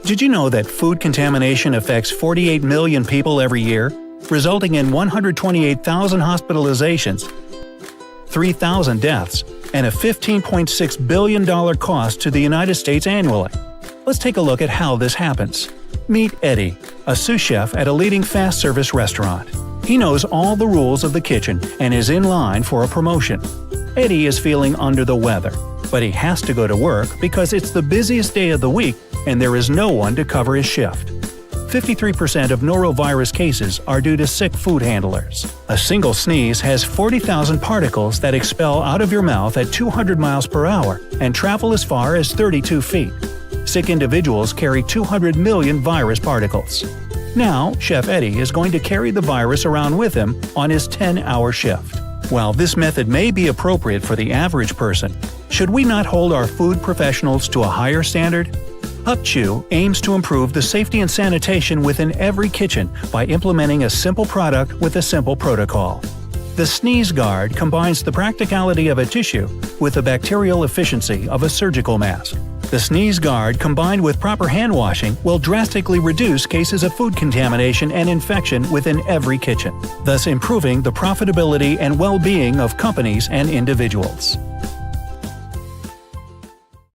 Did you know that food contamination affects 48 million people every year, resulting in 128,000 hospitalizations, 3,000 deaths, and a $15.6 billion cost to the United States annually? Let's take a look at how this happens. Meet Eddie, a sous chef at a leading fast-service restaurant. He knows all the rules of the kitchen and is in line for a promotion. Eddie is feeling under the weather, but he has to go to work because it's the busiest day of the week and there is no one to cover his shift. 53% of norovirus cases are due to sick food handlers. A single sneeze has 40,000 particles that expel out of your mouth at 200 miles per hour and travel as far as 32 feet. Sick individuals carry 200 million virus particles. Now, Chef Eddie is going to carry the virus around with him on his 10-hour shift. While this method may be appropriate for the average person, should we not hold our food professionals to a higher standard? UpChew aims to improve the safety and sanitation within every kitchen by implementing a simple product with a simple protocol. The Sneeze Guard combines the practicality of a tissue with the bacterial efficiency of a surgical mask. The Sneeze Guard combined with proper hand washing will drastically reduce cases of food contamination and infection within every kitchen, thus improving the profitability and well-being of companies and individuals.